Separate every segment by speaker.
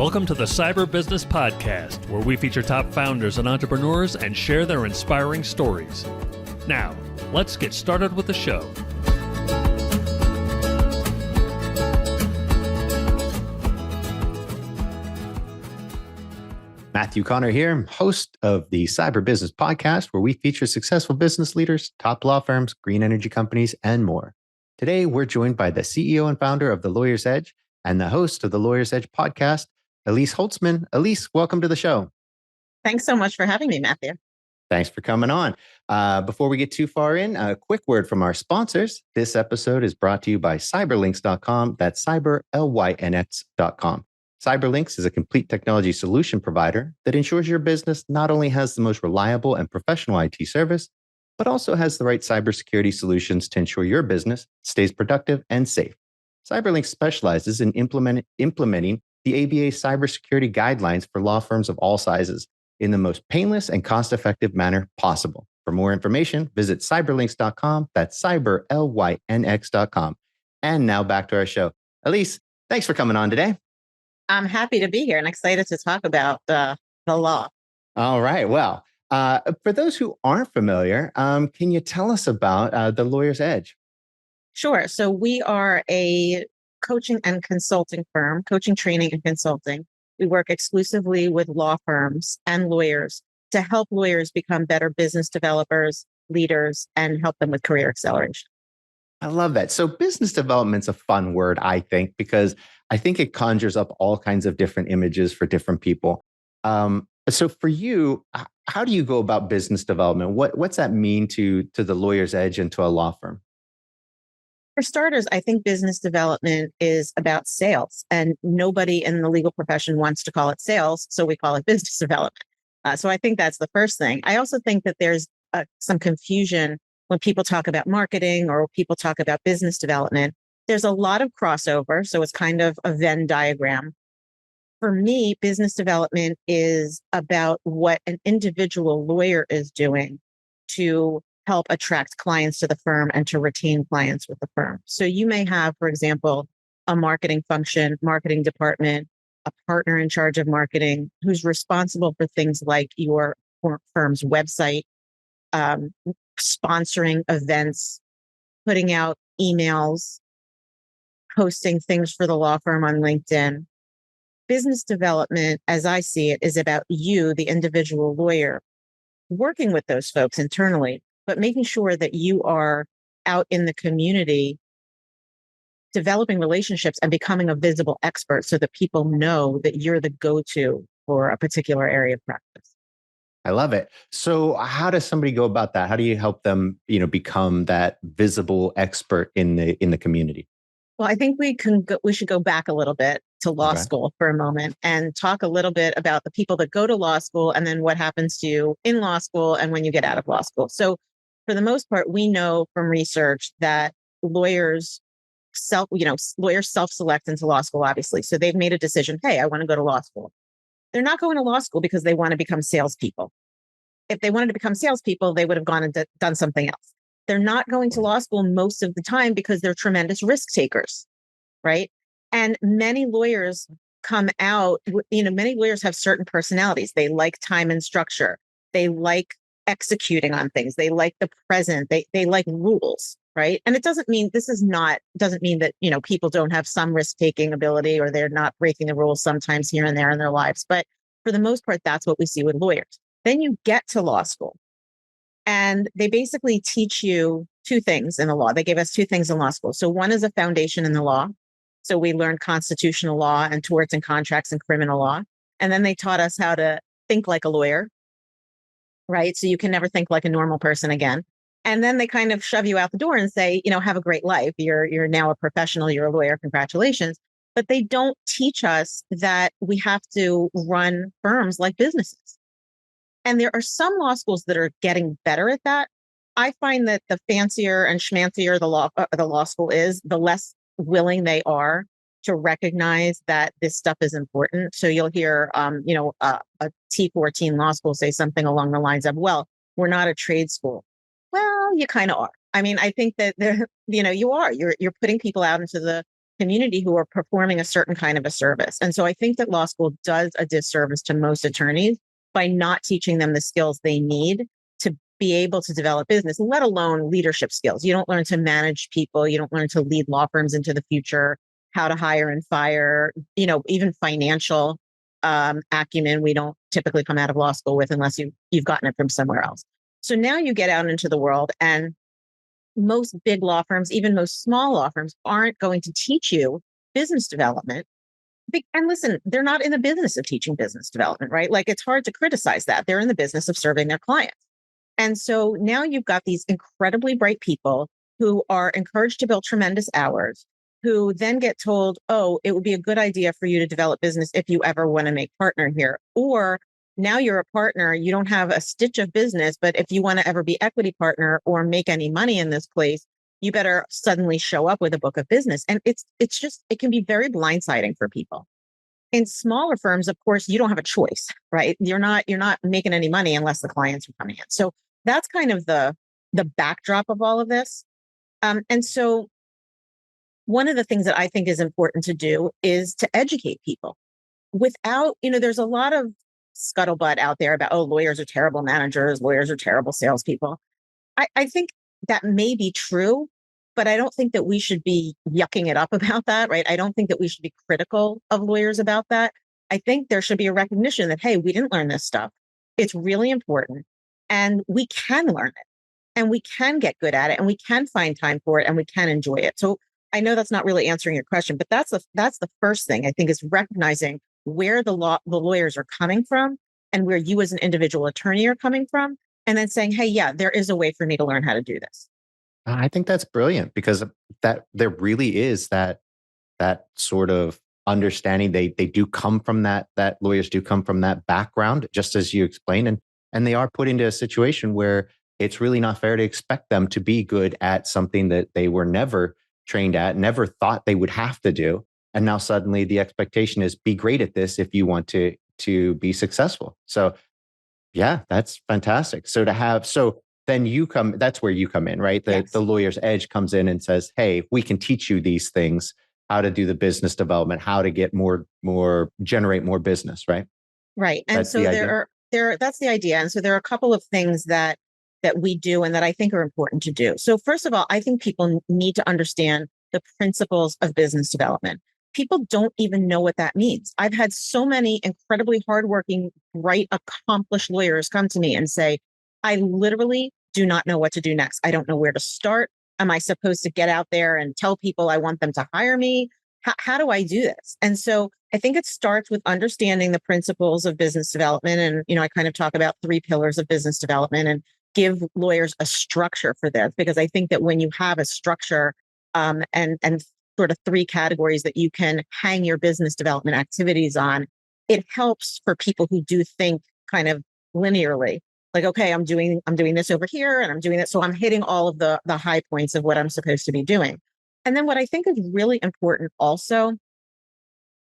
Speaker 1: Welcome to the Cyber Business Podcast, where we feature top founders and entrepreneurs and share their inspiring stories. Now, let's get started with the show.
Speaker 2: Matthew Connor here, host of the Cyber Business Podcast, where we feature successful business leaders, top law firms, green energy companies, and more. Today, we're joined by the CEO and founder of The Lawyer's Edge and the host of the Lawyer's Edge podcast, Elise Holtzman. Elise, welcome to the show.
Speaker 3: Thanks so much for having me, Matthew.
Speaker 2: Thanks for coming on. Before we get too far in, a quick word from our sponsors. This episode is brought to you by cyberlinks.com. That's cyberlynx.com. Cyberlinks is a complete technology solution provider that ensures your business not only has the most reliable and professional IT service, but also has the right cybersecurity solutions to ensure your business stays productive and safe. Cyberlinks specializes in implementing the ABA cybersecurity guidelines for law firms of all sizes in the most painless and cost-effective manner possible. For more information, visit cyberlinks.com. That's cyberlynx.com. And now back to our show. Elise, thanks for coming on today.
Speaker 3: I'm happy to be here and excited to talk about the law.
Speaker 2: All right. Well, for those who aren't familiar, can you tell us about the Lawyer's Edge?
Speaker 3: Sure. So we are a coaching and consulting firm, coaching, training, and consulting. We work exclusively with law firms and lawyers to help lawyers become better business developers, leaders, and help them with career acceleration.
Speaker 2: I love that. So business development's a fun word, I think, because I think it conjures up all kinds of different images for different people. So for you, how do you go about business development? What's that mean to the Lawyer's Edge and to a law firm?
Speaker 3: For starters, I think business development is about sales, and nobody in the legal profession wants to call it sales, so we call it business development. So I think that's the first thing. I also think that there's some confusion when people talk about marketing or people talk about business development. There's a lot of crossover, so it's kind of a Venn diagram. For me, business development is about what an individual lawyer is doing to help attract clients to the firm and to retain clients with the firm. So you may have, for example, a marketing function, marketing department, a partner in charge of marketing who's responsible for things like your firm's website, sponsoring events, putting out emails, posting things for the law firm on LinkedIn. Business development, as I see it, is about you, the individual lawyer, working with those folks internally, but making sure that you are out in the community, developing relationships and becoming a visible expert so that people know that you're the go-to for a particular area of practice.
Speaker 2: I love it. So how does somebody go about that? How do you help them, become that visible expert in the community?
Speaker 3: Well, I think we should go back a little bit to law school for a moment and talk a little bit about the people that go to law school and then what happens to you in law school and when you get out of law school. So for the most part, we know from research that lawyers self-select into law school, obviously. So they've made a decision, hey, I want to go to law school. They're not going to law school because they want to become salespeople. If they wanted to become salespeople, they would have gone and done something else. They're not going to law school most of the time because they're tremendous risk takers, right? And many lawyers come out, many lawyers have certain personalities. They like time and structure. They like executing on things. They like the present. They like rules, right? And it doesn't mean that, people don't have some risk-taking ability or they're not breaking the rules sometimes here and there in their lives. But for the most part, that's what we see with lawyers. Then you get to law school and they basically teach you two things in the law. They gave us two things in law school. So one is a foundation in the law. So we learned constitutional law and torts and contracts and criminal law. And then they taught us how to think like a lawyer, right? So you can never think like a normal person again. And then they kind of shove you out the door and say, have a great life. You're now a professional, you're a lawyer, congratulations. But they don't teach us that we have to run firms like businesses. And there are some law schools that are getting better at that. I find that the fancier and schmancier the law school is, the less willing they are to recognize that this stuff is important. So you'll hear, a T14 law school say something along the lines of, well, we're not a trade school. Well, you kind of are. I mean, I think that you are. You're putting people out into the community who are performing a certain kind of a service. And so I think that law school does a disservice to most attorneys by not teaching them the skills they need to be able to develop business, let alone leadership skills. You don't learn to manage people. You don't learn to lead law firms into the future, how to hire and fire, even financial acumen. We don't typically come out of law school with unless you've gotten it from somewhere else. So now you get out into the world, and most big law firms, even most small law firms, aren't going to teach you business development. And listen, they're not in the business of teaching business development, right? Like, it's hard to criticize that. They're in the business of serving their clients. And so now you've got these incredibly bright people who are encouraged to bill tremendous hours, who then get told, oh, it would be a good idea for you to develop business if you ever want to make partner here. Or now you're a partner, you don't have a stitch of business, but if you want to ever be equity partner or make any money in this place, you better suddenly show up with a book of business. And it can be very blindsiding for people. In smaller firms, of course, you don't have a choice, right? You're not making any money unless the clients are coming in. So that's kind of the backdrop of all of this. And so one of the things that I think is important to do is to educate people without, there's a lot of scuttlebutt out there about, oh, lawyers are terrible managers, lawyers are terrible salespeople. I think that may be true, but I don't think that we should be yucking it up about that, right? I don't think that we should be critical of lawyers about that. I think there should be a recognition that, hey, we didn't learn this stuff. It's really important, and we can learn it, and we can get good at it, and we can find time for it, and we can enjoy it. So I know that's not really answering your question, but that's the first thing I think, is recognizing where the lawyers are coming from and where you as an individual attorney are coming from, and then saying, hey, yeah, there is a way for me to learn how to do this.
Speaker 2: I think that's brilliant, because that there really is that sort of understanding. They do come from that lawyers do come from that background, just as you explained, and they are put into a situation where it's really not fair to expect them to be good at something that they were never trained at, never thought they would have to do. And now suddenly the expectation is, be great at this if you want to be successful. So yeah, that's fantastic. So then that's where you come in, right?
Speaker 3: Yes.
Speaker 2: The lawyer's edge comes in and says, hey, we can teach you these things, how to do the business development, how to get generate more business, right?
Speaker 3: Right. And so that's the idea. And so there are a couple of things that we do and that I think are important to do. So first of all, I think people need to understand the principles of business development. People don't even know what that means. I've had so many incredibly hardworking, bright, accomplished lawyers come to me and say, I literally do not know what to do next. I don't know where to start. Am I supposed to get out there and tell people I want them to hire me? How do I do this? And so I think it starts with understanding the principles of business development. And, I kind of talk about 3 pillars of business development and give lawyers a structure for this, because I think that when you have a structure and sort of 3 categories that you can hang your business development activities on, it helps for people who do think kind of linearly. Like, okay, I'm doing this over here and I'm doing that. So I'm hitting all of the high points of what I'm supposed to be doing. And then what I think is really important also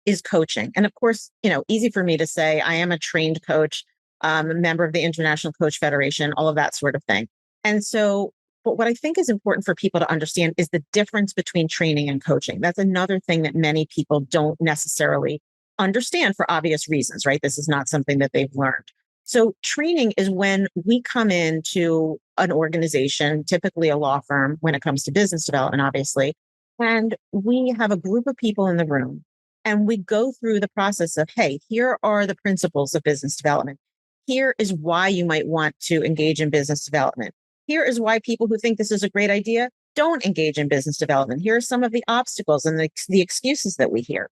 Speaker 3: is coaching. And of course, easy for me to say, I am a trained coach, a member of the International Coach Federation, all of that sort of thing. And so, but what I think is important for people to understand is the difference between training and coaching. That's another thing that many people don't necessarily understand for obvious reasons, right? This is not something that they've learned. So training is when we come into an organization, typically a law firm, when it comes to business development, obviously, and we have a group of people in the room and we go through the process of, hey, here are the principles of business development. Here is why you might want to engage in business development. Here is why people who think this is a great idea don't engage in business development. Here are some of the obstacles and the excuses that we hear.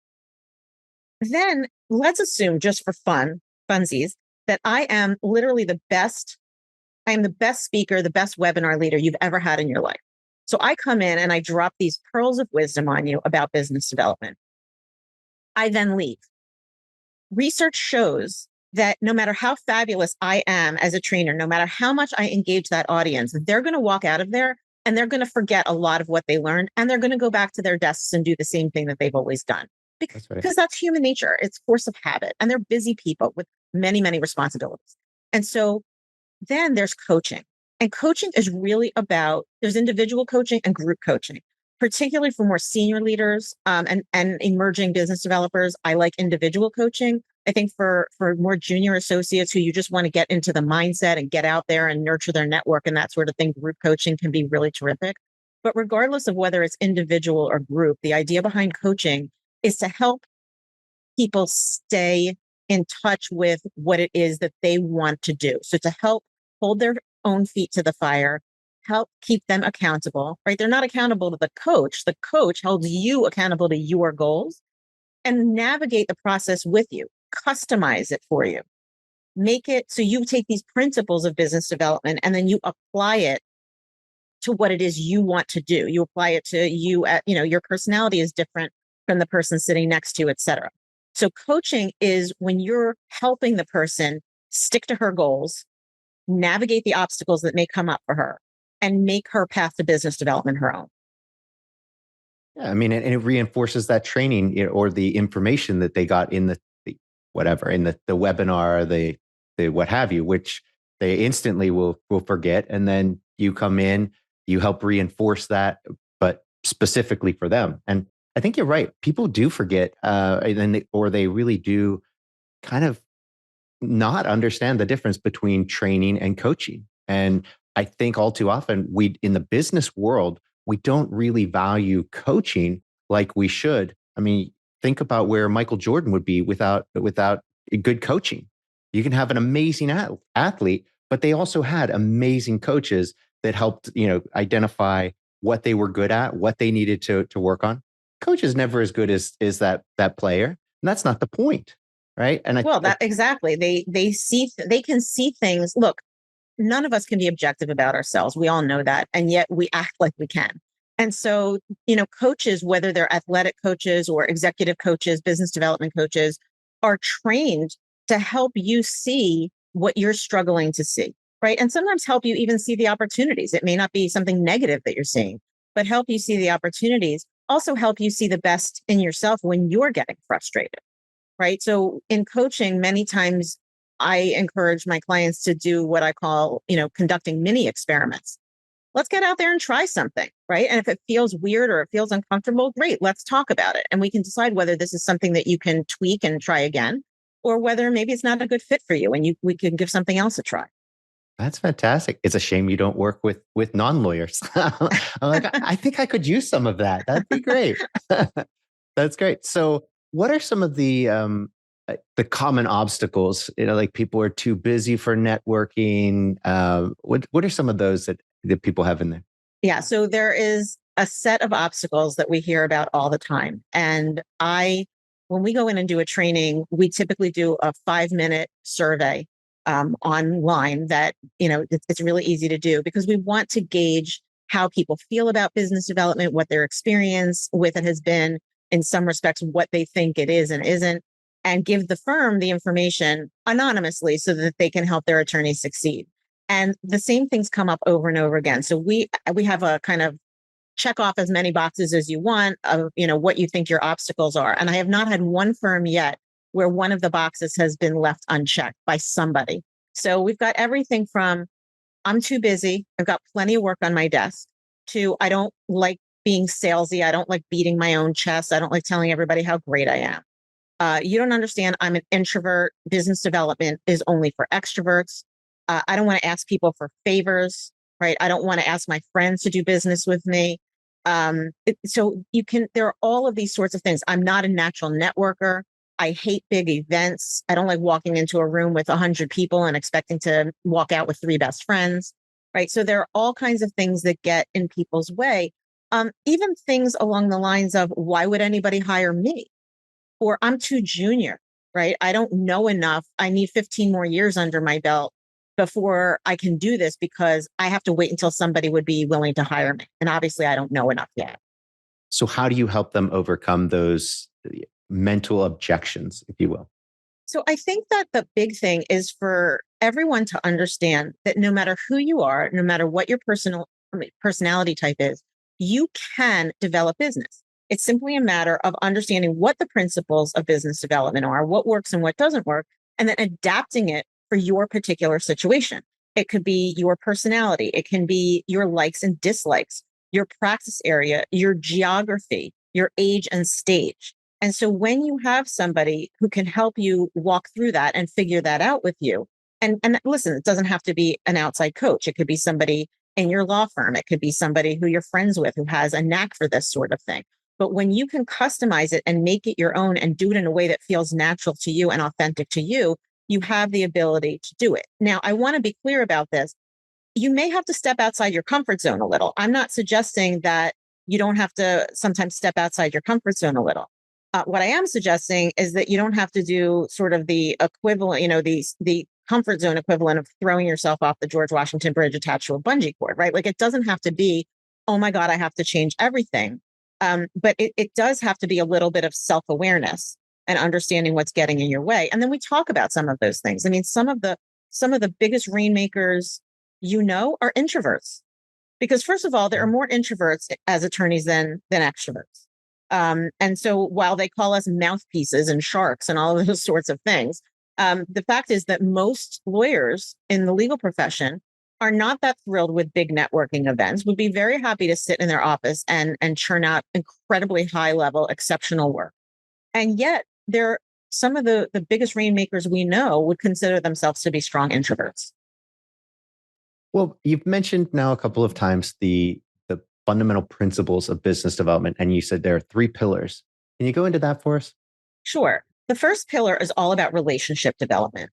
Speaker 3: Then let's assume, just for funsies, that I am literally the best speaker, the best webinar leader you've ever had in your life. So I come in and I drop these pearls of wisdom on you about business development. I then leave. Research shows that no matter how fabulous I am as a trainer, no matter how much I engage that audience, they're going to walk out of there and they're going to forget a lot of what they learned, and they're going to go back to their desks and do the same thing that they've always done. Because that's human nature. It's force of habit. And they're busy people with many, many responsibilities. And so then there's coaching. And coaching is really there's individual coaching and group coaching. particularly for more senior leaders and emerging business developers, I like individual coaching. I think for more junior associates who you just want to get into the mindset and get out there and nurture their network and that sort of thing, group coaching can be really terrific. But regardless of whether it's individual or group, the idea behind coaching is to help people stay in touch with what it is that they want to do. So to help hold their own feet to the fire, help keep them accountable, right? They're not accountable to the coach. The coach holds you accountable to your goals and navigate the process with you, customize it for you, make it so you take these principles of business development and then you apply it to what it is you want to do. You apply it to you at, your personality is different from the person sitting next to you, et cetera. So coaching is when you're helping the person stick to her goals, navigate the obstacles that may come up for her, and make her path to business development her own.
Speaker 2: Yeah, I mean, and it reinforces that training or the information that they got in the whatever, in the webinar, the what have you, which they instantly will forget. And then you come in, you help reinforce that, but specifically for them. And I think you're right. People do forget, or they really do kind of not understand the difference between training and coaching. And I think all too often in the business world, we don't really value coaching like we should. I mean, think about where Michael Jordan would be without good coaching. You can have an amazing athlete, but they also had amazing coaches that helped, identify what they were good at, what they needed to work on. Coach is never as good as that player, and that's not the point, right? And
Speaker 3: exactly. They can see things. Look, none of us can be objective about ourselves. We all know that. And yet we act like we can. And so, coaches, whether they're athletic coaches or executive coaches, business development coaches, are trained to help you see what you're struggling to see, right? And sometimes help you even see the opportunities. It may not be something negative that you're seeing, but help you see the opportunities. Also help you see the best in yourself when you're getting frustrated, right? So in coaching, many times I encourage my clients to do what I call, conducting mini experiments. Let's get out there and try something, right? And if it feels weird or it feels uncomfortable, great, let's talk about it. And we can decide whether this is something that you can tweak and try again, or whether maybe it's not a good fit for you and we can give something else a try.
Speaker 2: That's fantastic. It's a shame you don't work with non-lawyers. I'm like, I think I could use some of that. That'd be great. That's great. So what are some of the common obstacles? Like people are too busy for networking. What are some of those that people have in there?
Speaker 3: Yeah. So there is a set of obstacles that we hear about all the time. And when we go in and do a training, we typically do a 5-minute survey online that, it's really easy to do because we want to gauge how people feel about business development, what their experience with it has been, in some respects, what they think it is and isn't, and give the firm the information anonymously so that they can help their attorneys succeed. And the same things come up over and over again. So we have a kind of check off as many boxes as you want of, what you think your obstacles are. And I have not had one firm yet where one of the boxes has been left unchecked by somebody. So we've got everything from I'm too busy, I've got plenty of work on my desk, to I don't like being salesy, I don't like beating my own chest, I don't like telling everybody how great I am. You don't understand, I'm an introvert, business development is only for extroverts. I don't want to ask people for favors, right? I don't want to ask my friends to do business with me. There are all of these sorts of things. I'm not a natural networker. I hate big events. I don't like walking into a room with 100 people and expecting to walk out with 3 best friends, right? So there are all kinds of things that get in people's way. Even things along the lines of, why would anybody hire me? Or I'm too junior, right? I don't know enough. I need 15 more years under my belt before I can do this because I have to wait until somebody would be willing to hire me. And obviously I don't know enough yet.
Speaker 2: So how do you help them overcome those mental objections, if you will?
Speaker 3: So I think that the big thing is for everyone to understand that no matter who you are, no matter what your personality type is, you can develop business. It's simply a matter of understanding what the principles of business development are, what works and what doesn't work, and then adapting it for your particular situation. It could be your personality. It can be your likes and dislikes. your practice area, your geography, your age and stage. And so when you have somebody who can help you walk through that and figure that out with you, and listen, it doesn't have to be an outside coach. It could be somebody in your law firm. It could be somebody who you're friends with who has a knack for this sort of thing. But when you can customize it and make it your own and do it in a way that feels natural to you and authentic to you, you have the ability to do it. Now, I want to be clear about this. You may have to step outside your comfort zone a little. I'm not suggesting that you don't have to sometimes step outside your comfort zone a little. What I am suggesting is that you don't have to do sort of the equivalent, the comfort zone equivalent of throwing yourself off the George Washington Bridge attached to a bungee cord, right? Like it doesn't have to be, oh my God, I have to change everything. But it does have to be a little bit of self-awareness and understanding what's getting in your way. And then we talk about some of those things. I mean, some of the biggest rainmakers, are introverts. Because first of all, there are more introverts as attorneys than extroverts. And so while they call us mouthpieces and sharks and all of those sorts of things, the fact is that most lawyers in the legal profession are not that thrilled with big networking events, would be very happy to sit in their office and churn out incredibly high level, exceptional work. And yet some of the biggest rainmakers we know would consider themselves to be strong introverts.
Speaker 2: Well, you've mentioned now a couple of times the fundamental principles of business development, and you said there are 3 pillars. Can you go into that for us?
Speaker 3: Sure. The first pillar is all about relationship development.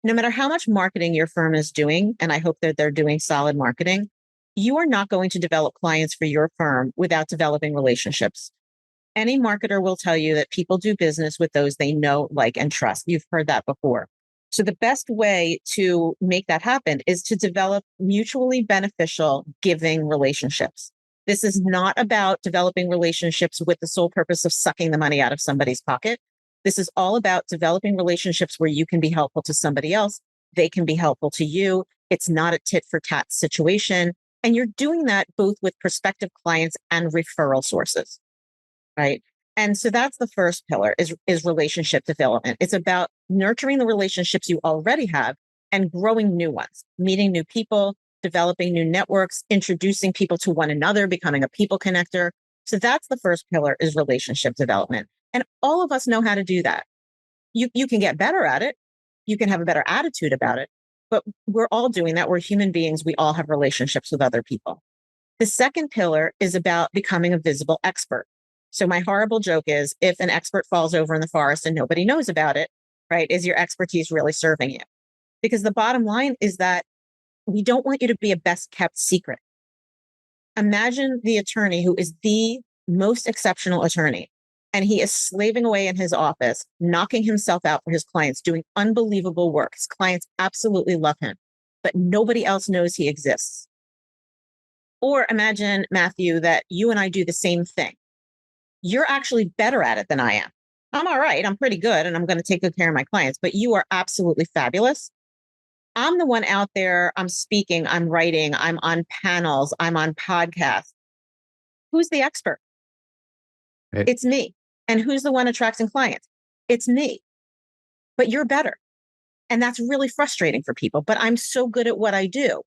Speaker 3: No matter how much marketing your firm is doing, and I hope that they're doing solid marketing, you are not going to develop clients for your firm without developing relationships. Any marketer will tell you that people do business with those they know, like, and trust. You've heard that before. So the best way to make that happen is to develop mutually beneficial giving relationships. This is not about developing relationships with the sole purpose of sucking the money out of somebody's pocket. This is all about developing relationships where you can be helpful to somebody else. They can be helpful to you. It's not a tit for tat situation. And you're doing that both with prospective clients and referral sources, right? And so that's the first pillar is relationship development. It's about nurturing the relationships you already have and growing new ones, meeting new people, developing new networks, introducing people to one another, becoming a people connector. So that's the first pillar is relationship development. And all of us know how to do that. You can get better at it. You can have a better attitude about it, but we're all doing that. We're human beings. We all have relationships with other people. The second pillar is about becoming a visible expert. So my horrible joke is if an expert falls over in the forest and nobody knows about it, right? Is your expertise really serving you? Because the bottom line is that we don't want you to be a best kept secret. Imagine the attorney who is the most exceptional attorney, and he is slaving away in his office, knocking himself out for his clients, doing unbelievable work. His clients absolutely love him, but nobody else knows he exists. Or imagine, Matthew, that you and I do the same thing. You're actually better at it than I am. I'm all right. I'm pretty good, and I'm going to take good care of my clients, but you are absolutely fabulous. I'm the one out there. I'm speaking, I'm writing, I'm on panels, I'm on podcasts. Who's the expert?
Speaker 2: Right.
Speaker 3: It's me. And who's the one attracting clients? It's me. But you're better. And that's really frustrating for people. But I'm so good at what I do.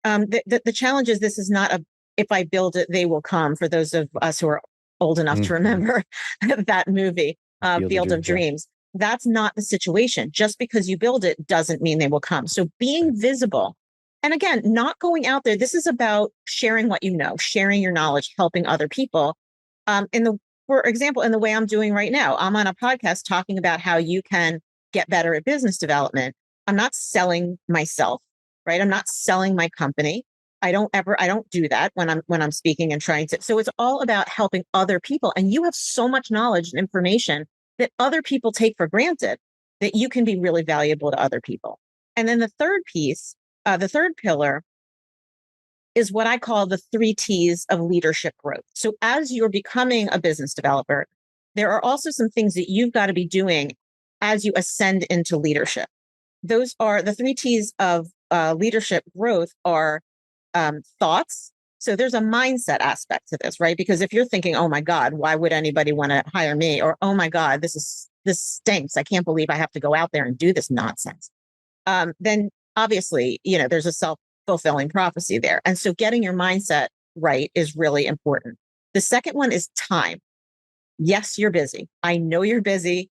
Speaker 3: The challenge is this is not a, if I build it, they will come, for those of us who are old enough to remember that movie, Field of Dreams. That's not the situation. Just because you build it doesn't mean they will come. So being visible, and again, not going out there. This is about sharing what you know, sharing your knowledge, helping other people. For example, in the way I'm doing right now, I'm on a podcast talking about how you can get better at business development. I'm not selling myself, right? I'm not selling my company. I don't do that when I'm speaking and trying to. So it's all about helping other people. And you have so much knowledge and information that other people take for granted that you can be really valuable to other people. And then the third piece, the third pillar is what I call the 3 T's of leadership growth. So as you're becoming a business developer, there are also some things that you've got to be doing as you ascend into leadership. Those are the 3 T's of leadership growth are thoughts. So there's a mindset aspect to this, right? Because if you're thinking, oh my God, why would anybody want to hire me? Or, oh my God, this stinks. I can't believe I have to go out there and do this nonsense. Then obviously, there's a self-fulfilling prophecy there. And so getting your mindset right is really important. The second one is time. Yes, you're busy. I know you're busy.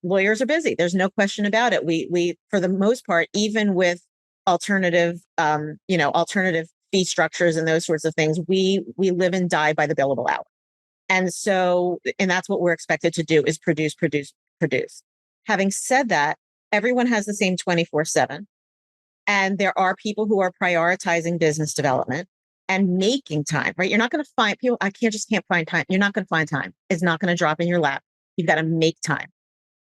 Speaker 3: Lawyers are busy. There's no question about it. We, for the most part, even with alternative fee structures and those sorts of things, we live and die by the billable hour. And so, and that's what we're expected to do is produce, produce, produce. Having said that, everyone has the same 24/7. And there are people who are prioritizing business development and making time, right? You're not going to find people, can't find time. You're not going to find time. It's not going to drop in your lap. You've got to make time.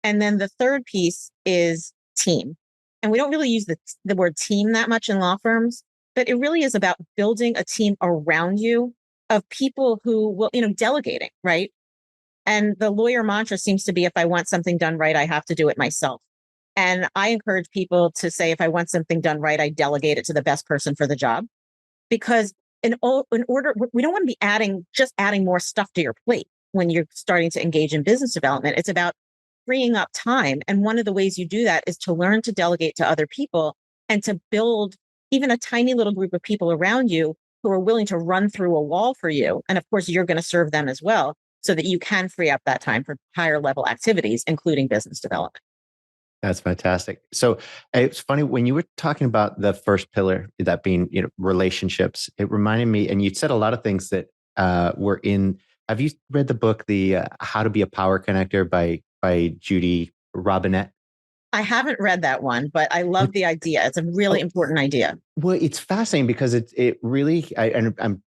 Speaker 3: And then the third piece is team. And we don't really use the word team that much in law firms, but it really is about building a team around you of people who will, delegating, right? And the lawyer mantra seems to be, if I want something done right, I have to do it myself. And I encourage people to say, if I want something done right, I delegate it to the best person for the job. Because in order, we don't want to be adding more stuff to your plate when you're starting to engage in business development. It's about freeing up time. And one of the ways you do that is to learn to delegate to other people and to build even a tiny little group of people around you who are willing to run through a wall for you. And of course, you're going to serve them as well so that you can free up that time for higher level activities, including business development.
Speaker 2: That's fantastic. So it's funny when you were talking about the first pillar, that being, relationships, it reminded me, and you said a lot of things that were in, have you read the book, the How to Be a Power Connector by Judy Robinette?
Speaker 3: I haven't read that one, but I love the idea. It's a really important idea.
Speaker 2: Well, it's fascinating because it really, I'm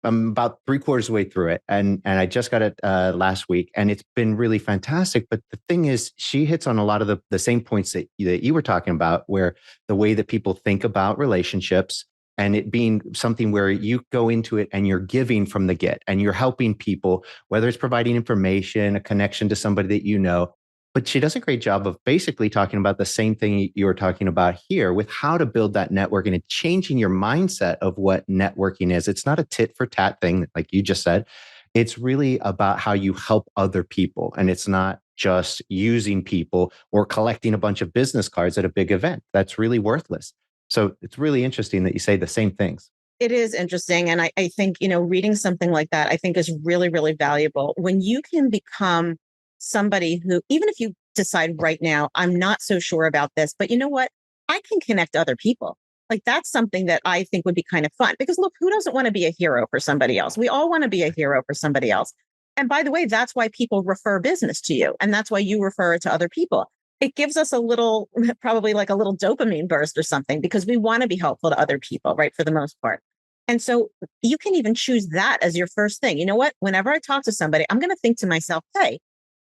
Speaker 2: about 3/4 of the way through it, and I just got it last week, and it's been really fantastic. But the thing is, she hits on a lot of the same points that you were talking about, where the way that people think about relationships, and it being something where you go into it and you're giving from the get, and you're helping people, whether it's providing information, a connection to somebody that you know. But she does a great job of basically talking about the same thing you were talking about here with how to build that network and changing your mindset of what networking is. It's not a tit for tat thing, like you just said. It's really about how you help other people. And it's not just using people or collecting a bunch of business cards at a big event. That's really worthless. So it's really interesting that you say the same things.
Speaker 3: It is interesting. And I think, reading something like that, I think is really, really valuable. When you can become somebody who, even if you decide right now, I'm not so sure about this, but you know what? I can connect other people. Like that's something that I think would be kind of fun because look, who doesn't want to be a hero for somebody else? We all want to be a hero for somebody else. And by the way, that's why people refer business to you. And that's why you refer it to other people. It gives us a little, probably like a little dopamine burst or something, because we want to be helpful to other people, right? For the most part. And so you can even choose that as your first thing. You know what? Whenever I talk to somebody, I'm going to think to myself, hey,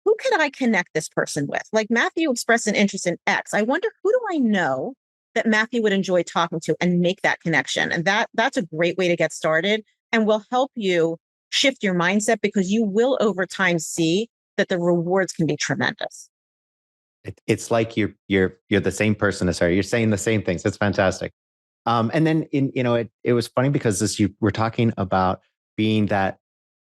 Speaker 3: who can I connect this person with? Like Matthew expressed an interest in X. I wonder, who do I know that Matthew would enjoy talking to and make that connection? And that's a great way to get started and will help you shift your mindset because you will over time see that the rewards can be tremendous.
Speaker 2: It's like you're the same person as her. You're saying the same things. It's fantastic. And then it was funny because as you were talking about being that,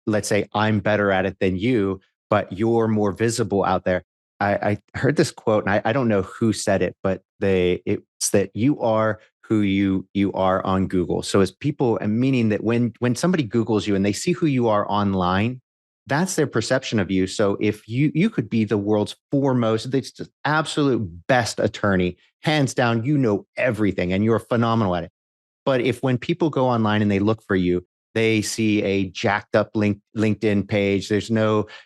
Speaker 2: let's say I'm better at it than you, but you're more visible out there. I heard this quote, and I don't know who said it, but it's that you are who you are on Google. So as people, and meaning that when somebody Googles you and they see who you are online, that's their perception of you. So if you could be the world's foremost, it's just absolute best attorney, hands down, you know everything, and you're phenomenal at it. But if when people go online and they look for you, they see a jacked up LinkedIn page. There's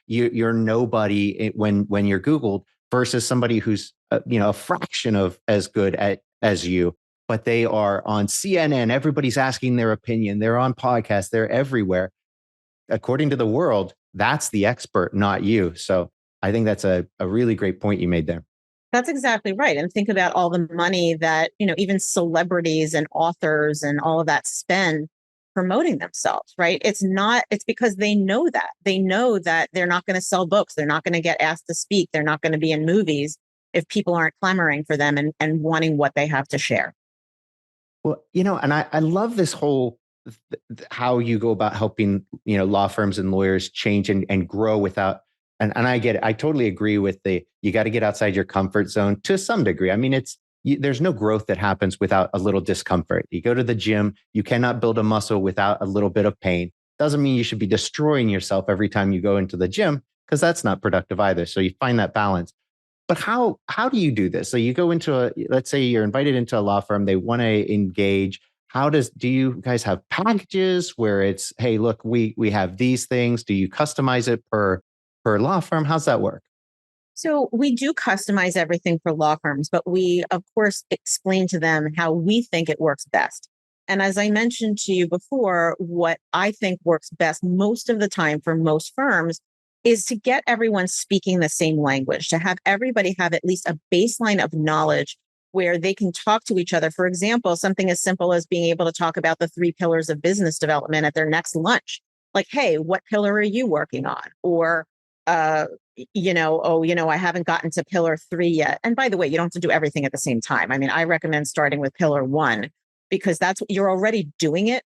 Speaker 2: you're nobody when you're Googled versus somebody who's a fraction of as good as you, but they are on CNN. Everybody's asking their opinion. They're on podcasts. They're everywhere. According to the world, that's the expert, not you. So I think that's a really great point you made there.
Speaker 3: That's exactly right. And think about all the money that, even celebrities and authors and all of that spend promoting themselves, right? It's because they know that they're not going to sell books. They're not going to get asked to speak. They're not going to be in movies if people aren't clamoring for them and wanting what they have to share.
Speaker 2: Well, and I love this whole, how you go about helping, law firms and lawyers change and grow without, and I get it. I totally agree with you got to get outside your comfort zone to some degree. I mean, there's no growth that happens without a little discomfort. You go to the gym, you cannot build a muscle without a little bit of pain. Doesn't mean you should be destroying yourself every time you go into the gym, because that's not productive either. So you find that balance. But how do you do this? So you go into let's say you're invited into a law firm, they want to engage. Do you guys have packages where it's, hey, look, we have these things. Do you customize it per law firm? How's that work?
Speaker 3: So we do customize everything for law firms, but we, of course, explain to them how we think it works best. And as I mentioned to you before, what I think works best most of the time for most firms is to get everyone speaking the same language, to have everybody have at least a baseline of knowledge where they can talk to each other. For example, something as simple as being able to talk about the 3 pillars of business development at their next lunch. Like, hey, what pillar are you working on? Or, I haven't gotten to pillar 3 yet. And by the way, you don't have to do everything at the same time. I mean, I recommend starting with pillar 1 because that's what you're already doing it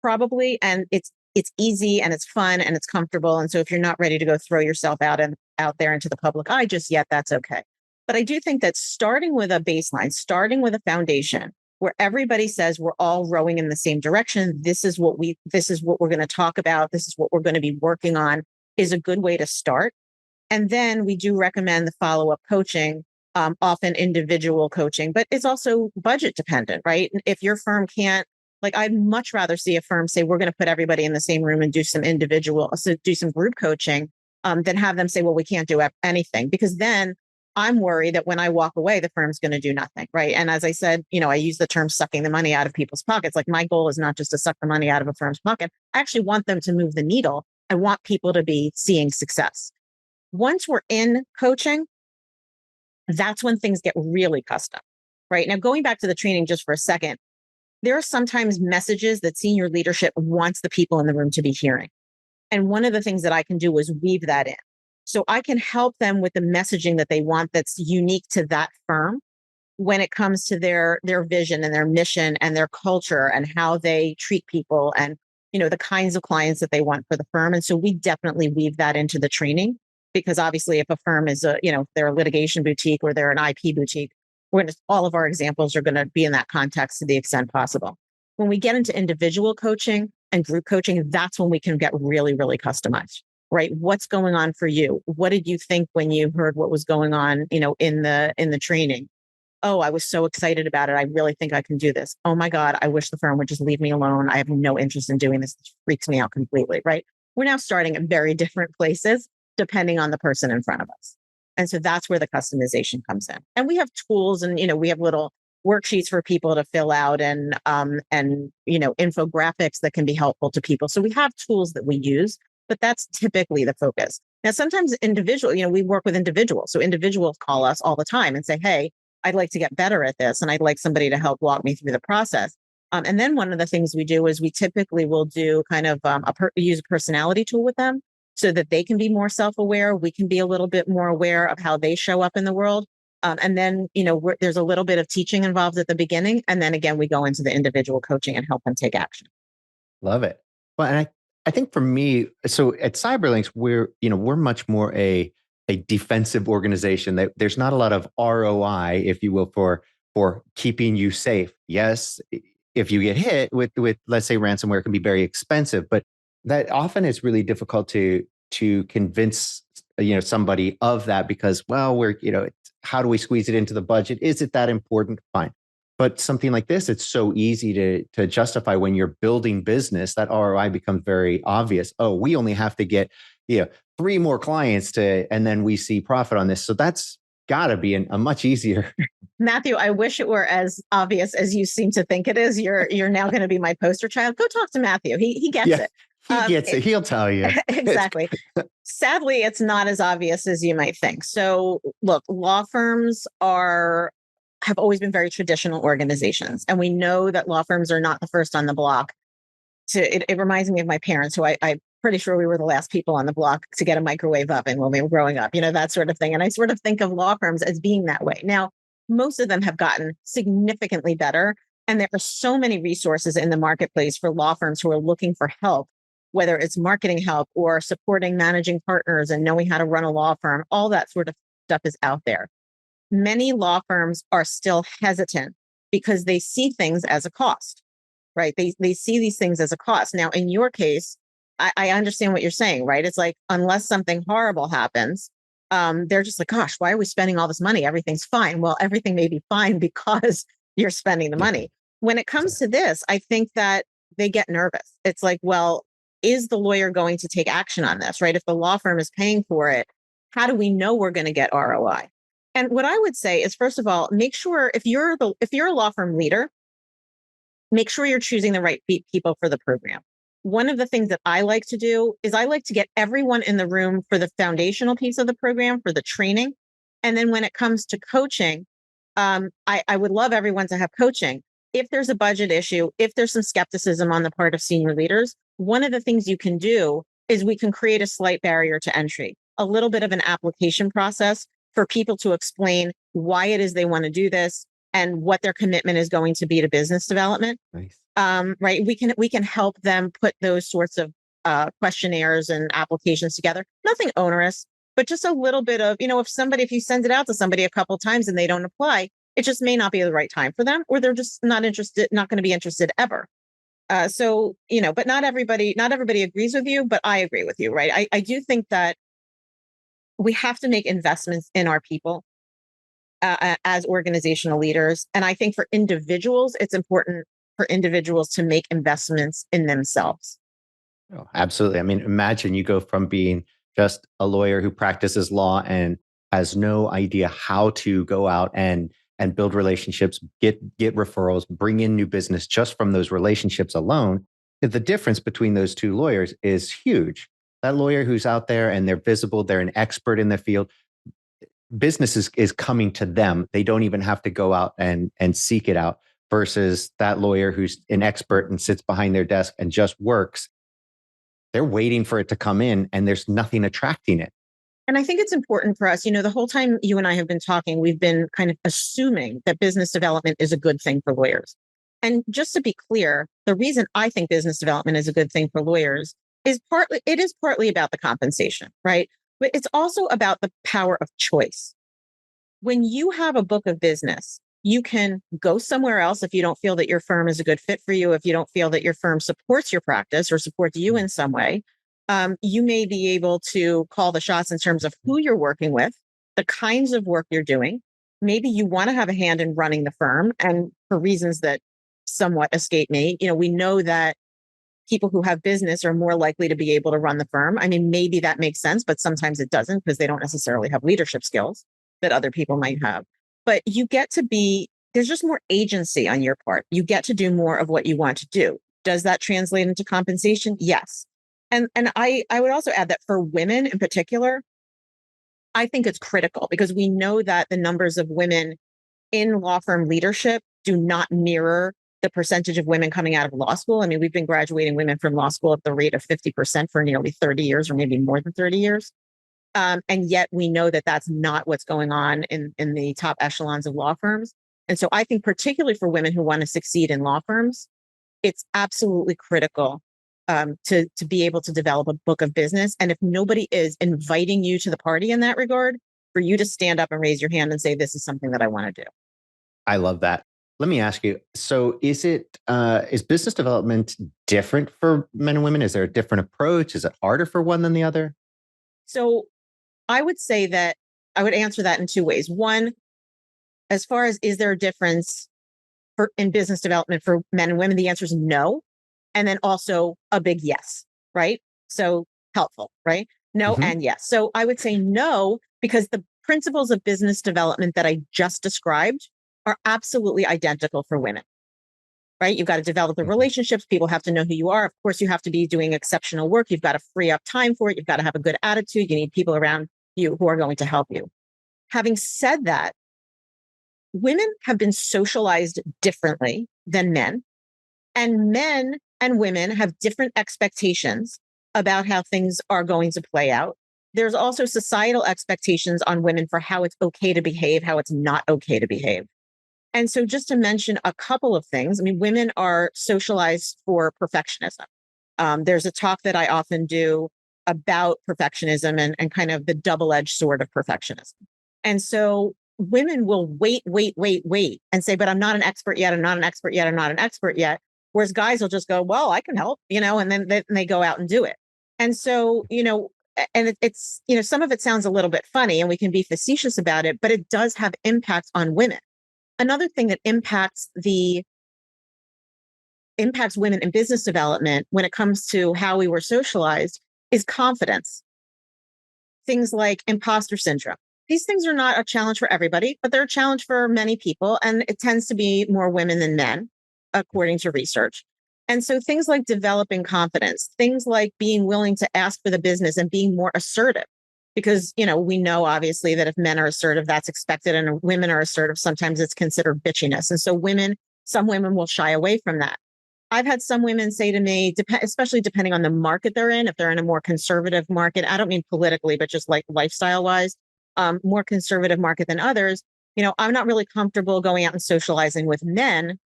Speaker 3: probably. And it's easy and it's fun and it's comfortable. And so if you're not ready to go throw yourself out there into the public eye just yet, that's okay. But I do think that starting with a baseline, starting with a foundation where everybody says we're all rowing in the same direction, this is what we're going to talk about, this is what we're going to be working on, is a good way to start. And then we do recommend the follow-up coaching, often individual coaching, but it's also budget dependent, right? If your firm can't, like, I'd much rather see a firm say, we're going to put everybody in the same room and do some group coaching, than have them say, well, we can't do anything, because then I'm worried that when I walk away, the firm's going to do nothing, right? And as I said, I use the term sucking the money out of people's pockets. Like, my goal is not just to suck the money out of a firm's pocket. I actually want them to move the needle. I want people to be seeing success. Once we're in coaching, that's when things get really custom, right? Now, going back to the training just for a second, there are sometimes messages that senior leadership wants the people in the room to be hearing. And one of the things that I can do is weave that in. So I can help them with the messaging that they want that's unique to that firm when it comes to their vision and their mission and their culture and how they treat people and, the kinds of clients that they want for the firm. And so we definitely weave that into the training, because obviously if a firm is they're a litigation boutique or they're an IP boutique, all of our examples are going to be in that context to the extent possible. When we get into individual coaching and group coaching, that's when we can get really, really customized, right? What's going on for you? What did you think when you heard what was going on, in the training? Oh, I was so excited about it. I really think I can do this. Oh my God, I wish the firm would just leave me alone. I have no interest in doing this. It freaks me out completely, right? We're now starting at very different places depending on the person in front of us. And so that's where the customization comes in. And we have tools and, we have little worksheets for people to fill out and infographics that can be helpful to people. So we have tools that we use, but that's typically the focus. Now, sometimes we work with individuals. So individuals call us all the time and say, hey, I'd like to get better at this. And I'd like somebody to help walk me through the process. And then one of the things we do is we typically will do kind of use a personality tool with them so that they can be more self-aware. We can be a little bit more aware of how they show up in the world. And then, there's a little bit of teaching involved at the beginning. And then again, we go into the individual coaching and help them take action.
Speaker 2: Love it. Well, and I think for me, so at Cyberlinks, we're much more a defensive organization. That there's not a lot of ROI, if you will, for keeping you safe. Yes, if you get hit with let's say ransomware, it can be very expensive, but that often is really difficult to convince somebody of that, because, well, we're how do we squeeze it into the budget? Is it that important? Fine. But something like this, it's so easy to justify when you're building business. That ROI becomes very obvious. Oh, we only have to get 3 more clients and then we see profit on this. So that's got to be a much easier.
Speaker 3: Matthew, I wish it were as obvious as you seem to think it is. You're now going to be my poster child. Go talk to Matthew. He gets it.
Speaker 2: He gets it. He'll tell you.
Speaker 3: Exactly. Sadly, it's not as obvious as you might think. So look, law firms have always been very traditional organizations. And we know that law firms are not the first on the block. It reminds me of my parents, who I'm pretty sure we were the last people on the block to get a microwave oven when we were growing up, that sort of thing. And I sort of think of law firms as being that way. Now, most of them have gotten significantly better. And there are so many resources in the marketplace for law firms who are looking for help, whether it's marketing help or supporting managing partners and knowing how to run a law firm. All that sort of stuff is out there. many law firms are still hesitant because they see things as a cost, right? They see these things as a cost. Now, in your case, I understand what you're saying, right? It's like, unless something horrible happens, they're just like, gosh, why are we spending all this money? Everything's fine. Well, everything may be fine because you're spending the money. When it comes to this, I think that they get nervous. It's like, well, is the lawyer going to take action on this, right? If the law firm is paying for it, how do we know we're going to get ROI? And what I would say is, first of all, make sure if you're a law firm leader, make sure you're choosing the right people for the program. One of the things that I like to do is I like to get everyone in the room for the foundational piece of the program, for the training. And then when it comes to coaching, I would love everyone to have coaching. If there's a budget issue, if there's some skepticism on the part of senior leaders, one of the things you can do is we can create a slight barrier to entry, a little bit of an application process for people to explain why it is they want to do this and what their commitment is going to be to business development.
Speaker 2: Nice.
Speaker 3: Right. We can help them put those sorts of questionnaires and applications together. Nothing onerous, but just a little bit of, if you send it out to somebody a couple of times and they don't apply, it just may not be the right time for them, or they're just not interested, not going to be interested ever. But not everybody agrees with you, but I agree with you, right? I do think that we have to make investments in our people as organizational leaders. And I think for individuals, it's important for individuals to make investments in themselves.
Speaker 2: Oh, absolutely. I mean, imagine you go from being just a lawyer who practices law and has no idea how to go out and build relationships, get referrals, bring in new business just from those relationships alone. The difference between those two lawyers is huge. That lawyer who's out there and they're visible, they're an expert in the field, business is coming to them. They don't even have to go out and seek it out, versus that lawyer who's an expert and sits behind their desk and just works. They're waiting for it to come in and there's nothing attracting it.
Speaker 3: And I think it's important for us, the whole time you and I have been talking, we've been kind of assuming that business development is a good thing for lawyers. And just to be clear, the reason I think business development is a good thing for lawyers is partly about the compensation, right? But it's also about the power of choice. When you have a book of business, you can go somewhere else if you don't feel that your firm is a good fit for you, if you don't feel that your firm supports your practice or supports you in some way. You may be able to call the shots in terms of who you're working with, the kinds of work you're doing. Maybe you want to have a hand in running the firm. And for reasons that somewhat escape me, we know that people who have business are more likely to be able to run the firm. I mean, maybe that makes sense, but sometimes it doesn't because they don't necessarily have leadership skills that other people might have. But there's just more agency on your part. You get to do more of what you want to do. Does that translate into compensation? Yes. And I would also add that for women in particular, I think it's critical because we know that the numbers of women in law firm leadership do not mirror the percentage of women coming out of law school. I mean, we've been graduating women from law school at the rate of 50% for nearly 30 years, or maybe more than 30 years. And yet we know that that's not what's going on in the top echelons of law firms. And so I think particularly for women who want to succeed in law firms, it's absolutely critical to be able to develop a book of business. And if nobody is inviting you to the party in that regard, for you to stand up and raise your hand and say, this is something that I want to do.
Speaker 2: I love that. Let me ask you, so is business development different for men and women? Is there a different approach? Is it harder for one than the other?
Speaker 3: So I would say that I would answer that in two ways. One, as far as is there a difference in business development for men and women, the answer is no. And then also a big yes, right? So helpful, right? No and yes. So I would say no, because the principles of business development that I just described are absolutely identical for women, right? You've got to develop the relationships. People have to know who you are. Of course, you have to be doing exceptional work. You've got to free up time for it. You've got to have a good attitude. You need people around you who are going to help you. Having said that, women have been socialized differently than men, and men and women have different expectations about how things are going to play out. There's also societal expectations on women for how it's okay to behave, how it's not okay to behave. And so just to mention a couple of things, I mean, women are socialized for perfectionism. There's a talk that I often do about perfectionism and kind of the double-edged sword of perfectionism. And so women will wait and say, but I'm not an expert yet. I'm not an expert yet. I'm not an expert yet. Whereas guys will just go, well, I can help, and then they go out and do it. And so, and it's, some of it sounds a little bit funny and we can be facetious about it, but it does have impact on women. Another thing that impacts women in business development when it comes to how we were socialized is confidence. Things like imposter syndrome. These things are not a challenge for everybody, but they're a challenge for many people. And it tends to be more women than men, according to research. And so things like developing confidence, things like being willing to ask for the business and being more assertive, because, we know obviously that if men are assertive, that's expected. And if women are assertive, sometimes it's considered bitchiness. And so some women will shy away from that. I've had some women say to me, especially depending on the market they're in, if they're in a more conservative market, I don't mean politically, but just like lifestyle wise, more conservative market than others, I'm not really comfortable going out and socializing with men,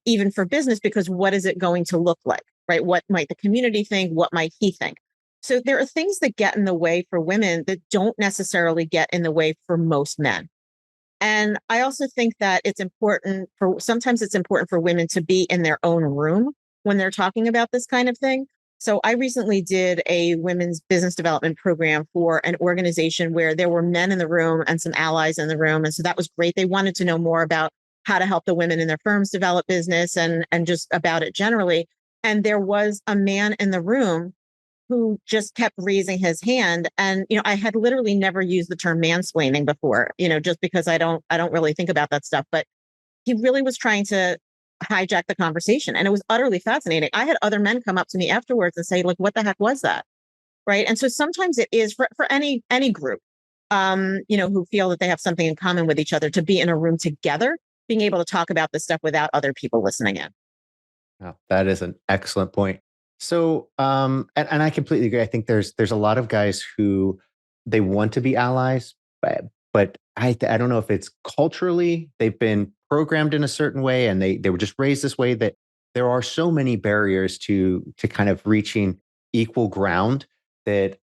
Speaker 3: even for business, because what is it going to look like, right? What might the community think? What might he think? So there are things that get in the way for women that don't necessarily get in the way for most men. And I also think that sometimes it's important for women to be in their own room when they're talking about this kind of thing. So I recently did a women's business development program for an organization where there were men in the room and some allies in the room. And so that was great. They wanted to know more about how to help the women in their firms develop business and just about it generally. And there was a man in the room who just kept raising his hand. And, I had literally never used the term mansplaining before, just because I don't really think about that stuff. But he really was trying to hijack the conversation. And it was utterly fascinating. I had other men come up to me afterwards and say, like, what the heck was that? Right. And so sometimes it is for any group, who feel that they have something in common with each other, to be in a room together, being able to talk about this stuff without other people listening in.
Speaker 2: Wow, that is an excellent point. So, and I completely agree. I think there's a lot of guys who they want to be allies, but I don't know if it's culturally they've been programmed in a certain way, and they were just raised this way, that there are so many barriers to kind of reaching equal ground that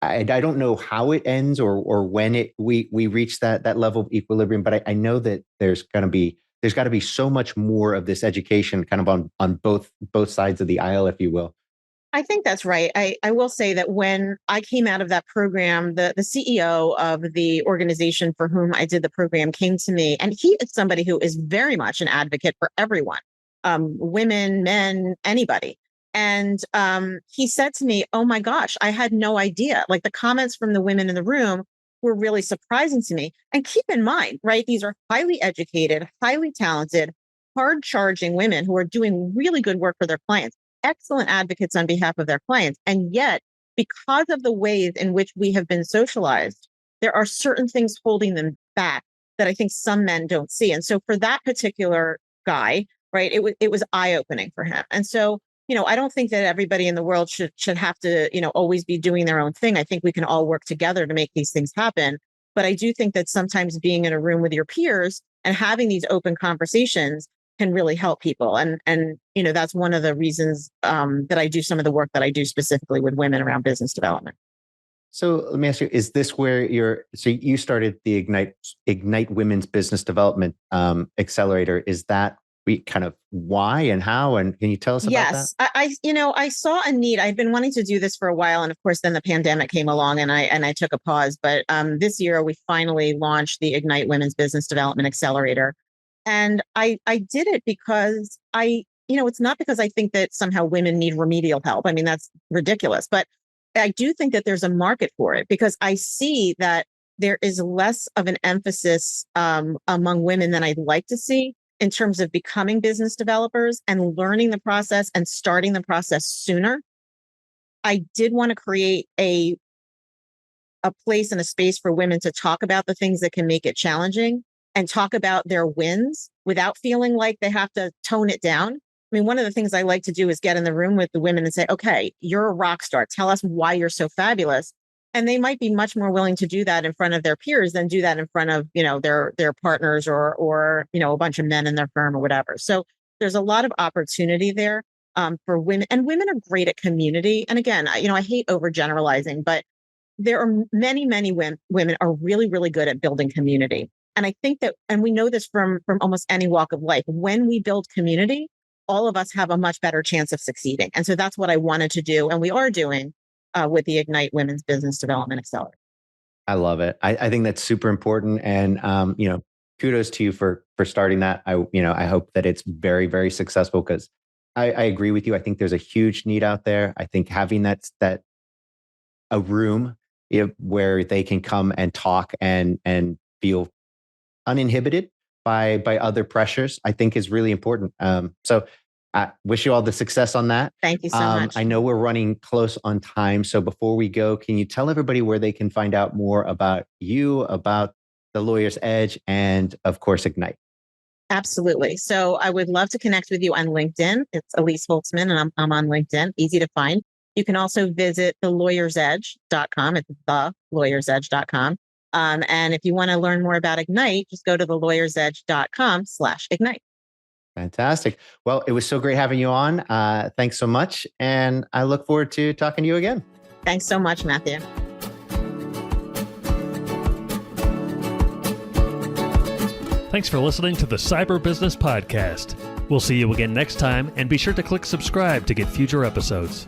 Speaker 2: I don't know how it ends or when we reach that level of equilibrium. But I know that there's got to be so much more of this education kind of on both sides of the aisle, if you will.
Speaker 3: I think that's right. I will say that when I came out of that program, the CEO of the organization for whom I did the program came to me, and he is somebody who is very much an advocate for everyone, women, men, anybody. And he said to me, oh my gosh, I had no idea. Like, the comments from the women in the room were really surprising to me. And keep in mind, right, these are highly educated, highly talented, hard charging women who are doing really good work for their clients, excellent advocates on behalf of their clients. And yet, because of the ways in which we have been socialized, there are certain things holding them back that I think some men don't see. And so for that particular guy, right, it was eye-opening for him. And so, I don't think that everybody in the world should have to, always be doing their own thing. I think we can all work together to make these things happen. But I do think that sometimes being in a room with your peers and having these open conversations can really help people. And that's one of the reasons that I do some of the work that I do specifically with women around business development.
Speaker 2: So let me ask you, is this where you started the Ignite Women's Business Development Accelerator? Is that kind of why and how? And can you tell us about that?
Speaker 3: Yes, I saw a need. I've been wanting to do this for a while. And of course, then the pandemic came along and I took a pause. But this year we finally launched the Ignite Women's Business Development Accelerator. And I did it because it's not because I think that somehow women need remedial help. I mean, that's ridiculous. But I do think that there's a market for it, because I see that there is less of an emphasis among women than I'd like to see in terms of becoming business developers and learning the process and starting the process sooner. I did want to create a place and a space for women to talk about the things that can make it challenging and talk about their wins without feeling like they have to tone it down. I mean, one of the things I like to do is get in the room with the women and say, okay, you're a rock star. Tell us why you're so fabulous. And they might be much more willing to do that in front of their peers than do that in front of, their partners or a bunch of men in their firm or whatever. So there's a lot of opportunity there for women, and women are great at community. And again, I hate overgeneralizing, but there are many women are really, really good at building community. And I think that, and we know this from almost any walk of life, when we build community, all of us have a much better chance of succeeding. And so that's what I wanted to do. And we are doing with the Ignite Women's Business Development Accelerator.
Speaker 2: I love it. I think that's super important. And, kudos to you for starting that. I hope that it's very, very successful, because I agree with you. I think there's a huge need out there. I think having that a room where they can come and talk and feel uninhibited by other pressures, I think is really important. So I wish you all the success on that.
Speaker 3: Thank you so much.
Speaker 2: I know we're running close on time. So before we go, can you tell everybody where they can find out more about you, about the Lawyer's Edge, and of course, Ignite?
Speaker 3: Absolutely. So I would love to connect with you on LinkedIn. It's Elise Holtzman, and I'm on LinkedIn. Easy to find. You can also visit thelawyersedge.com. It's thelawyersedge.com. And if you want to learn more about Ignite, just go to thelawyersedge.com/ignite.
Speaker 2: Fantastic. Well, it was so great having you on. Thanks so much. And I look forward to talking to you again.
Speaker 3: Thanks so much, Matthew.
Speaker 1: Thanks for listening to the Cyber Business Podcast. We'll see you again next time, and be sure to click subscribe to get future episodes.